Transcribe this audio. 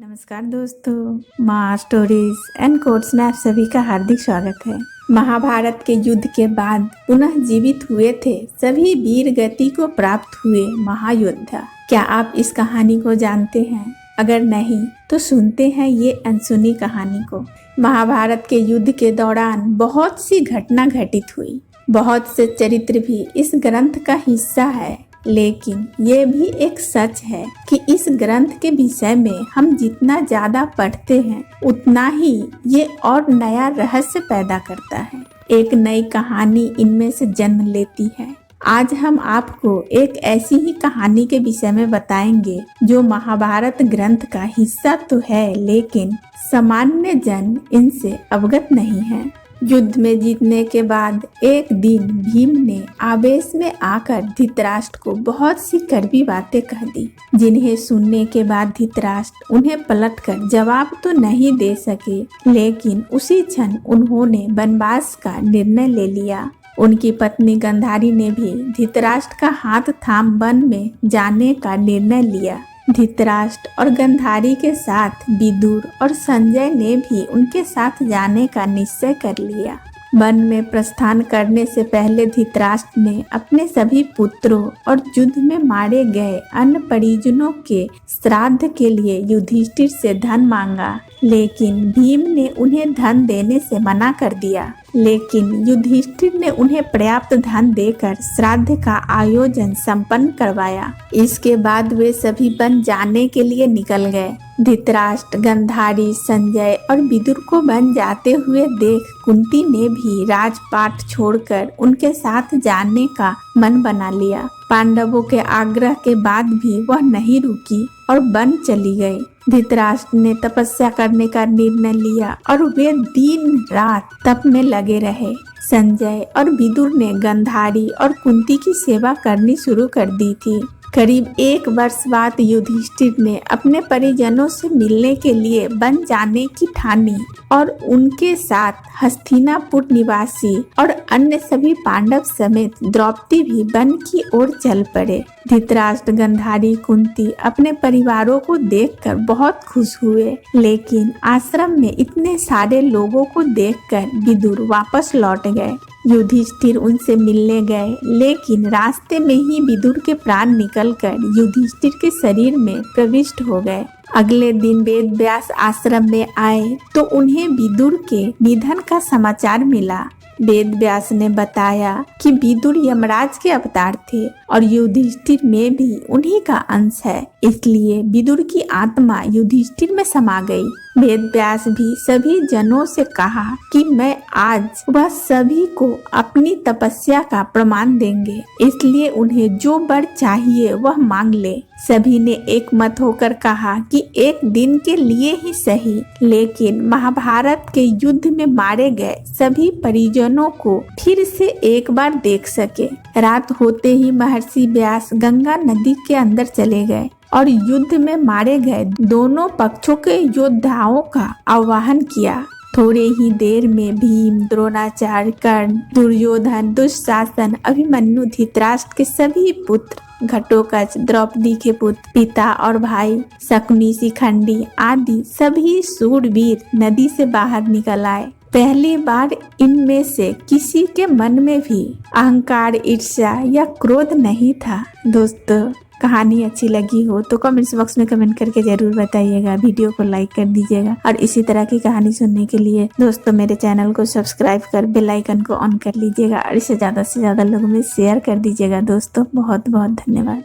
नमस्कार दोस्तों, माँ स्टोरीज एंड कोट्स में आप सभी का हार्दिक स्वागत है। महाभारत के युद्ध के बाद पुनः जीवित हुए थे सभी वीर गति को प्राप्त हुए महायोद्धा। क्या आप इस कहानी को जानते हैं? अगर नहीं तो सुनते हैं ये अनसुनी कहानी को। महाभारत के युद्ध के दौरान बहुत सी घटना घटित हुई। बहुत से चरित्र भी इस ग्रंथ का हिस्सा है, लेकिन ये भी एक सच है कि इस ग्रंथ के विषय में हम जितना ज्यादा पढ़ते हैं उतना ही ये और नया रहस्य पैदा करता है। एक नई कहानी इनमें से जन्म लेती है। आज हम आपको एक ऐसी ही कहानी के विषय में बताएंगे जो महाभारत ग्रंथ का हिस्सा तो है, लेकिन सामान्य जन इनसे अवगत नहीं है। युद्ध में जीतने के बाद एक दिन भीम ने आवेश में आकर धृतराष्ट्र को बहुत सी कड़वी बातें कह दी, जिन्हें सुनने के बाद धृतराष्ट्र उन्हें पलटकर जवाब तो नहीं दे सके, लेकिन उसी क्षण उन्होंने वनवास का निर्णय ले लिया। उनकी पत्नी गांधारी ने भी धृतराष्ट्र का हाथ थाम वन में जाने का निर्णय लिया। धृतराष्ट्र और गांधारी के साथ विदुर और संजय ने भी उनके साथ जाने का निश्चय कर लिया। वन में प्रस्थान करने से पहले धृतराष्ट्र ने अपने सभी पुत्रों और युद्ध में मारे गए अन्य परिजनों के श्राद्ध के लिए युधिष्ठिर से धन मांगा, लेकिन भीम ने उन्हें धन देने से मना कर दिया। लेकिन युधिष्ठिर ने उन्हें पर्याप्त धन देकर श्राद्ध का आयोजन संपन्न करवाया। इसके बाद वे सभी वन जाने के लिए निकल गए। धृतराष्ट्र, गांधारी, संजय और विदुर को वन जाते हुए देख कुंती ने भी राजपाट छोड़कर उनके साथ जाने का मन बना लिया। पांडवों के आग्रह के बाद भी वह नहीं रुकी और वन चली गई। धृतराष्ट्र ने तपस्या करने का निर्णय लिया और वे दिन रात तप में लगे रहे। संजय और विदुर ने गांधारी और कुंती की सेवा करनी शुरू कर दी थी। करीब 1 वर्ष बाद युधिष्ठिर ने अपने परिजनों से मिलने के लिए वन जाने की ठानी और उनके साथ हस्तिनापुर निवासी और अन्य सभी पांडव समेत द्रौपदी भी वन की ओर चल पड़े। धृतराष्ट्र, गांधारी, कुंती अपने परिवारों को देखकर बहुत खुश हुए, लेकिन आश्रम में इतने सारे लोगों को देखकर विदुर वापस लौट गए। युधिष्ठिर उनसे मिलने गए, लेकिन रास्ते में ही विदुर के प्राण निकलकर युधिष्ठिर के शरीर में प्रविष्ट हो गए। अगले दिन वेद व्यास आश्रम में आए तो उन्हें विदुर के निधन का समाचार मिला। वेद व्यास ने बताया कि विदुर यमराज के अवतार थे और युधिष्ठिर में भी उन्हीं का अंश है, इसलिए विदुर की आत्मा युधिष्ठिर में समा गई। वेद व्यास भी सभी जनों से कहा कि मैं आज वह सभी को अपनी तपस्या का प्रमाण देंगे, इसलिए उन्हें जो वर चाहिए वह मांग ले। सभी ने एक मत होकर कहा कि एक दिन के लिए ही सही, लेकिन महाभारत के युद्ध में मारे गए सभी परिजनों को फिर से एक बार देख सके। रात होते ही महर्षि व्यास गंगा नदी के अंदर चले गए और युद्ध में मारे गए दोनों पक्षों के योद्धाओं का आवाहन किया। थोड़े ही देर में भीम, द्रोणाचार्य, कर्ण, दुर्योधन, दुशासन, अभिमन्यु, धृतराष्ट्र के सभी पुत्र, घटोत्कच, द्रौपदी के पुत्र, पिता और भाई, शकुनी, शिखंडी आदि सभी शूरवीर नदी से बाहर निकल आए। पहली बार इनमें से किसी के मन में भी अहंकार, ईर्ष्या या क्रोध नहीं था। दोस्तों, कहानी अच्छी लगी हो तो कमेंट्स बॉक्स में कमेंट करके जरूर बताइएगा। वीडियो को लाइक कर दीजिएगा और इसी तरह की कहानी सुनने के लिए दोस्तों मेरे चैनल को सब्सक्राइब कर बेल आइकन को ऑन कर लीजिएगा और इसे ज़्यादा से ज़्यादा लोगों में शेयर कर दीजिएगा। दोस्तों, बहुत बहुत धन्यवाद।